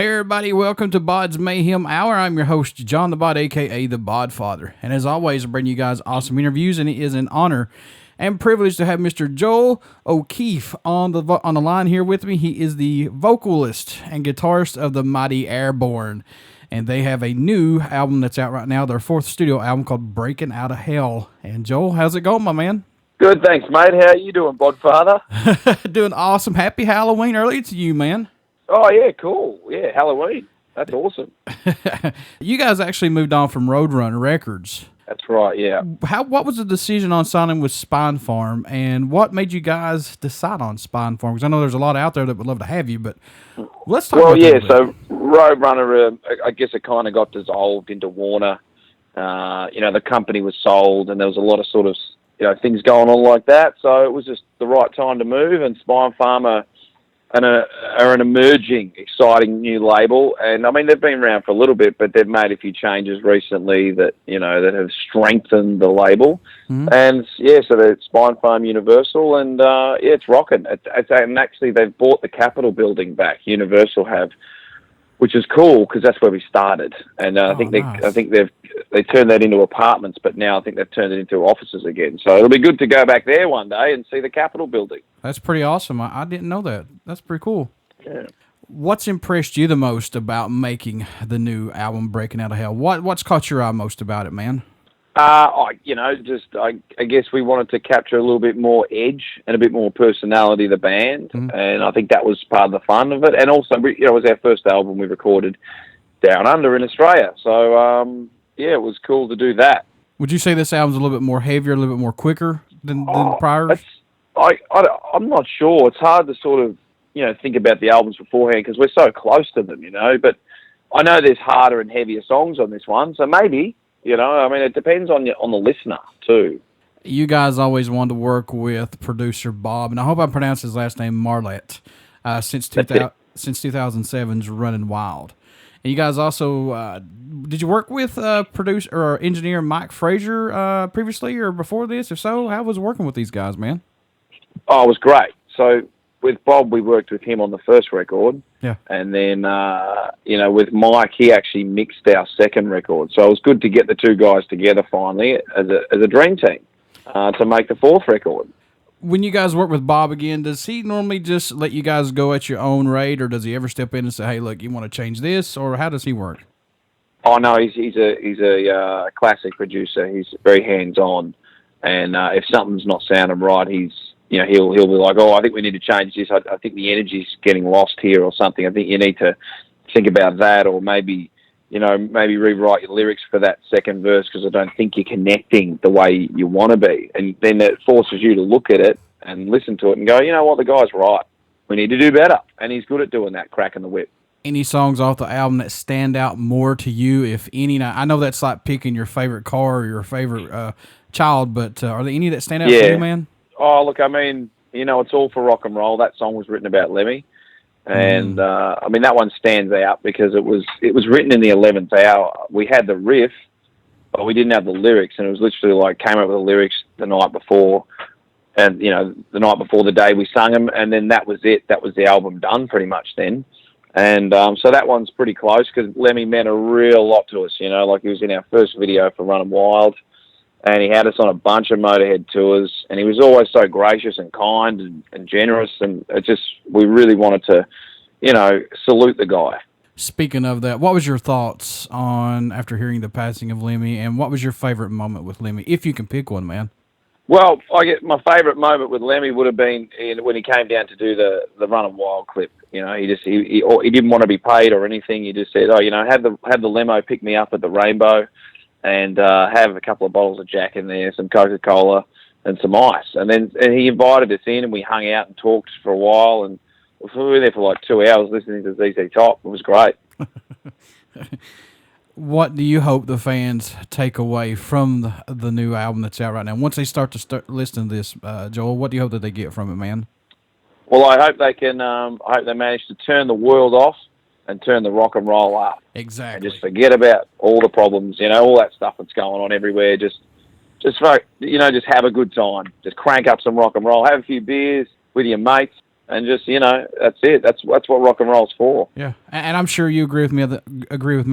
Hey everybody, welcome to BODS Mayhem Hour. I'm your host, John the Bod, aka the Bod Father. And as always, I bring you guys awesome interviews, and it is an honor and privilege to have Mr. Joel O'Keeffe on the line here with me. He is the vocalist and guitarist of the mighty Airbourne. And they have a new album that's out right now, their fourth studio album called Breakin Outta Hell. And Joel, how's it going, my man? Good, thanks, mate. How you doing, Bod Father? Doing awesome. Happy Halloween early to you, man. Oh, yeah, cool. Yeah, Halloween. That's awesome. You guys actually moved on from Roadrunner Records. That's right, yeah. What was the decision on signing with Spine Farm, and what made you guys decide on Spine Farm? Because I know there's a lot out there that would love to have you, but let's talk about that. Well, yeah, so Roadrunner, I guess it kind of got dissolved into Warner. The company was sold, and there was a lot of sort of, things going on like that. So it was just the right time to move, and Spine Farm are an emerging, exciting new label. And, I mean, they've been around for a little bit, but they've made a few changes recently that, that have strengthened the label. Mm-hmm. And, yeah, so they're Spine Farm Universal, and, it's rocking. And actually, they've bought the Capitol building back, Universal have, which is cool because that's where we started. And I think they turned that into apartments, but now I think they've turned it into offices again. So it'll be good to go back there one day and see the Capitol building. That's pretty awesome. I didn't know that. That's pretty cool. Yeah. What's impressed you the most about making the new album Breakin Outta Hell? What's caught your eye most about it, man? I guess we wanted to capture a little bit more edge and a bit more personality of the band, and I think that was part of the fun of it. And also, it was our first album we recorded down under in Australia, so it was cool to do that. Would you say this album's a little bit more heavier, a little bit more quicker than prior? I'm not sure. It's hard to sort of think about the albums beforehand because we're so close to them, But I know there's harder and heavier songs on this one, so maybe. It depends on the listener, too. You guys always wanted to work with producer Bob, and I hope I pronounced his last name Marlette, since 2007's Running Wild. And you guys also, did you work with producer or engineer Mike Frazier previously or before this? If so, how was working with these guys, man? Oh, it was great. So with Bob, we worked with him on the first record. Yeah. And then, with Mike, he actually mixed our second record. So it was good to get the two guys together finally as a dream team to make the fourth record. When you guys work with Bob again, does he normally just let you guys go at your own rate, or does he ever step in and say, hey, look, you want to change this, or how does he work? Oh, no, he's a classic producer. He's very hands-on. And if something's not sounding right, he'll be like, oh, I think we need to change this. I think the energy's getting lost here or something. I think you need to think about that, or maybe rewrite your lyrics for that second verse because I don't think you're connecting the way you want to be. And then it forces you to look at it and listen to it and go, you know what, the guy's right. We need to do better. And he's good at doing that, cracking the whip. Any songs off the album that stand out more to you, if any? Now, I know that's like picking your favorite car or your favorite child, but are there any that stand out to you, man? Oh, look, it's all for rock and roll. That song was written about Lemmy. And, that one stands out because it was written in the 11th hour. We had the riff, but we didn't have the lyrics. And it was literally like came up with the lyrics the night before. And, the night before the day we sung them. And then that was it. That was the album done pretty much then. And so that one's pretty close because Lemmy meant a real lot to us. Like he was in our first video for Running Wild. And he had us on a bunch of Motorhead tours, and he was always so gracious and kind and generous, and we really wanted to, salute the guy. Speaking of that, what was your thoughts on after hearing the passing of Lemmy, and what was your favorite moment with Lemmy, if you can pick one, man? Well, my favorite moment with Lemmy would have been when he came down to do the Running Wild clip. He didn't want to be paid or anything. He just said, have the limo pick me up at the Rainbow. And have a couple of bottles of Jack in there, some Coca-Cola, and some ice. And he invited us in, and we hung out and talked for a while, and we were there for like 2 hours listening to ZZ Top. It was great. What do you hope the fans take away from the new album that's out right now? Once they start listening to this, Joel, what do you hope that they get from it, man? Well, I hope they can. I hope they manage to turn the world off and turn the rock and roll up. Exactly. And just forget about all the problems, all that stuff that's going on everywhere. Just have a good time. Just crank up some rock and roll. Have a few beers with your mates and just, that's it. That's what rock and roll's for. Yeah, and I'm sure you agree with me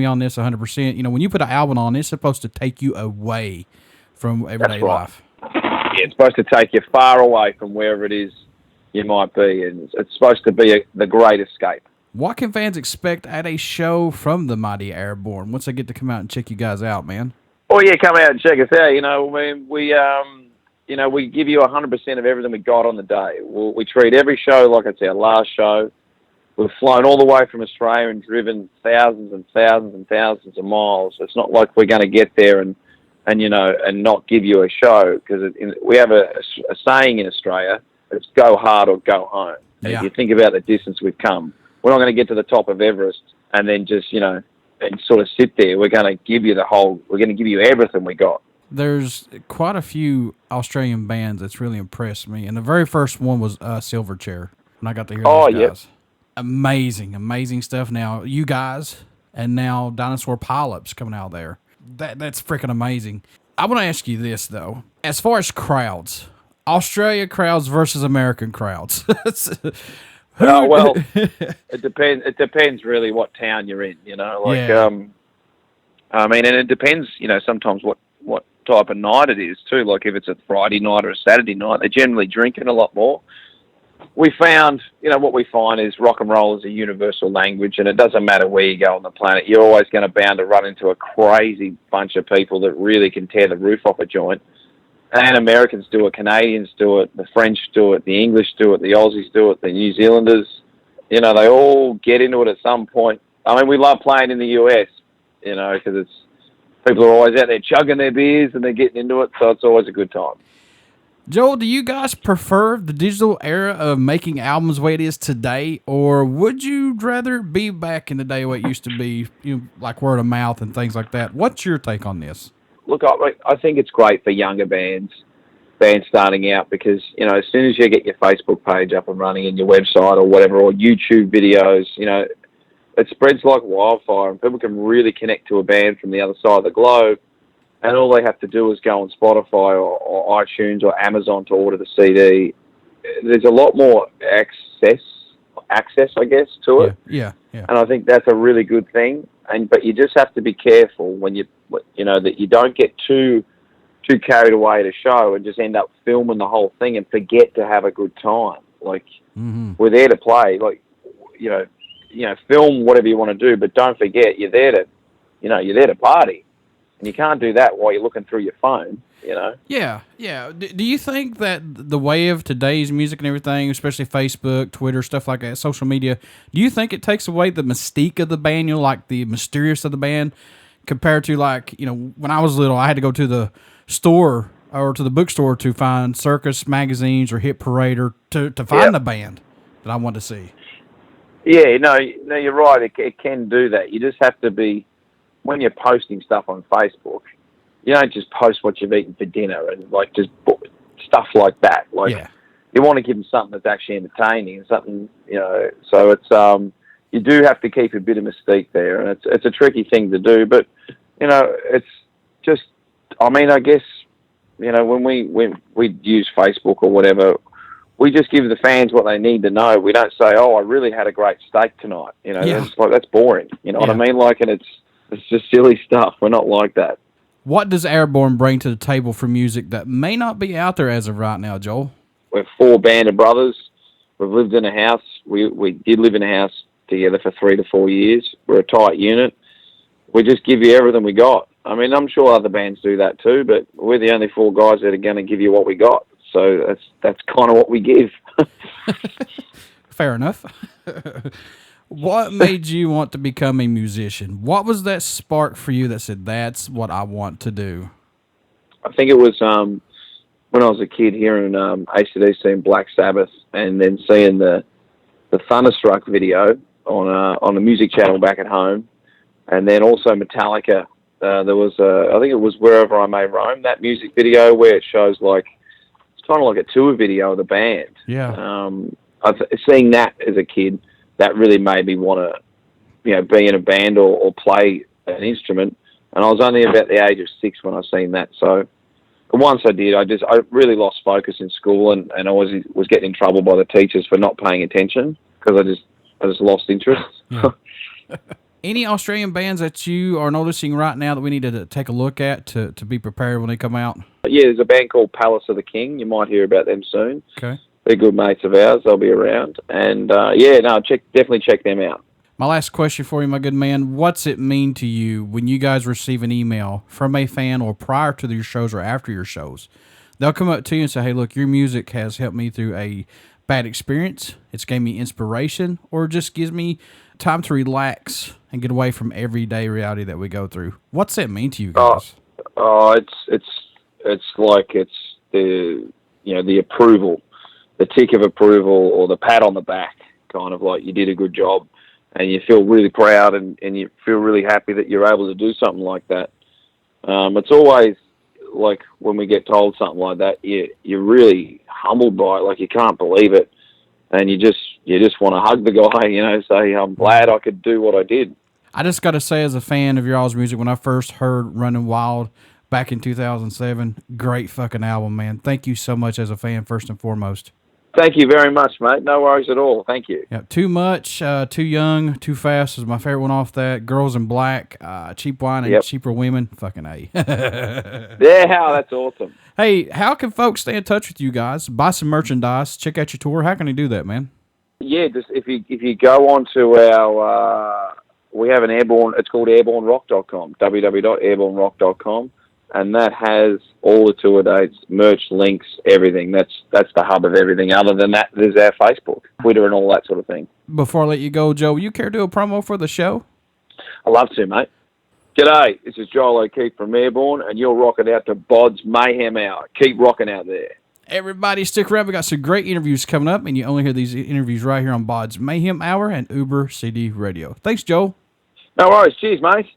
on this 100%. When you put an album on, it's supposed to take you away from everyday life. Yeah, it's supposed to take you far away from wherever it is you might be, and it's supposed to be the great escape. What can fans expect at a show from the Mighty Airbourne once they get to come out and check you guys out, man? Oh yeah, come out and check us out. We give you 100% of everything we got on the day. We treat every show like it's our last show. We've flown all the way from Australia and driven thousands and thousands and thousands of miles. It's not like we're going to get there and not give you a show, because we have a saying in Australia: it's go hard or go home. And if you think about the distance we've come, we're not going to get to the top of Everest and then just and sort of sit there. We're going to give you we're going to give you everything we got. There's quite a few Australian bands that's really impressed me, and the very first one was Silverchair, and I got to hear those guys. Yep. Amazing stuff. Now you guys, and now Dinosaur Polyps coming out there. That's freaking amazing. I want to ask you this though, as far as crowds, Australia crowds versus American crowds. Well, it depends. It depends really what town you're in. And it depends. Sometimes what type of night it is too. Like if it's a Friday night or a Saturday night, they're generally drinking a lot more. We found, what we find is rock and roll is a universal language, and it doesn't matter where you go on the planet. You're always going to bound to run into a crazy bunch of people that really can tear the roof off a joint. And Americans do it, Canadians do it, the French do it, the English do it, the Aussies do it, the New Zealanders. They all get into it at some point. I mean, we love playing in the US, because people are always out there chugging their beers and they're getting into it, so it's always a good time. Joel, do you guys prefer the digital era of making albums the way it is today, or would you rather be back in the day what it used to be, like word of mouth and things like that? What's your take on this? Look, I think it's great for younger bands starting out, because, as soon as you get your Facebook page up and running and your website or whatever, or YouTube videos, it spreads like wildfire, and people can really connect to a band from the other side of the globe. And all they have to do is go on Spotify or iTunes or Amazon to order the CD. There's a lot more access, I guess, to it. Yeah. And I think that's a really good thing. But you just have to be careful when that you don't get too carried away at a show and just end up filming the whole thing and forget to have a good time. Like, we're there to play. Like, film whatever you want to do, but don't forget you're there to party. And you can't do that while you're looking through your phone, Yeah. Do you think that the way of today's music and everything, especially Facebook, Twitter, stuff like that, social media, do you think it takes away the mystique of the band, like the mysterious of the band, compared to when I was little, I had to go to the store or to the bookstore to find Circus magazines or Hit Parade or to find the band that I wanted to see? Yeah, no, you're right. It can do that. You just have to be, when you're posting stuff on Facebook, you don't just post what you've eaten for dinner and just stuff like that. You want to give them something that's actually entertaining and something, so it's, you do have to keep a bit of mystique there, and it's a tricky thing to do, but, it's just, I guess, when we use Facebook or whatever, we just give the fans what they need to know. We don't say, "Oh, I really had a great steak tonight." That's boring. You know what I mean? And it's just silly stuff. We're not like that. What does Airbourne bring to the table for music that may not be out there as of right now, Joel? We're 4 band of brothers. We've lived in a house. We did live in a house together for 3 to 4 years. We're a tight unit. We just give you everything we got. I'm sure other bands do that too, but we're the only 4 guys that are going to give you what we got. So that's kind of what we give. Fair enough. What made you want to become a musician? What was that spark for you that said, that's what I want to do? I think it was when I was a kid hearing AC/DC and Black Sabbath, and then seeing the Thunderstruck video on a music channel back at home, and then also Metallica. There was I think it was Wherever I May Roam, that music video where it shows it's kind of like a tour video of the band. Yeah. Seeing that as a kid, that really made me want to, be in a band or play an instrument. And I was only about the age of 6 when I seen that. So Once I did, I really lost focus in school, and I was getting in trouble by the teachers for not paying attention because I just lost interest. Yeah. Any Australian bands that you are noticing right now that we need to take a look at to be prepared when they come out? Yeah, there's a band called Palace of the King. You might hear about them soon. Okay. They're good mates of ours. They'll be around. And, definitely check them out. My last question for you, my good man, what's it mean to you when you guys receive an email from a fan or prior to your shows or after your shows? They'll come up to you and say, hey, look, your music has helped me through a bad experience. It's gave me inspiration, or just gives me time to relax and get away from everyday reality that we go through. What's that mean to you guys? It's like it's the approval, the tick of approval, or the pat on the back, kind of like you did a good job, and you feel really proud and you feel really happy that you're able to do something like that. It's always like when we get told something like that, you're really humbled by it, like you can't believe it, and you just want to hug the guy, say, I'm glad I could do what I did. I just got to say, as a fan of your all's music, when I first heard Running Wild back in 2007, great fucking album, man. Thank you so much as a fan, first and foremost. Thank you very much, mate. No worries at all. Thank you. Yeah, Too Much, Too Young, Too Fast is my favorite one off that. Girls in Black, Cheap Wine and Cheaper Women. Fucking A. Yeah, that's awesome. Hey, how can folks stay in touch with you guys? Buy some merchandise, check out your tour. How can they do that, man? Yeah, just if you go on to our, we have an Airbourne, it's called airbournerock.com, www.airbournerock.com. And that has all the tour dates, merch, links, everything. That's the hub of everything. Other than that, there's our Facebook, Twitter, and all that sort of thing. Before I let you go, Joe, will you care to do a promo for the show? I'd love to, mate. G'day, this is Joel O'Keeffe from Airbourne, and you're rocking out to BODS Mayhem Hour. Keep rocking out there. Everybody stick around. We got some great interviews coming up, and you only hear these interviews right here on BODS Mayhem Hour and Uber CD Radio. Thanks, Joel. No worries. Cheers, mate.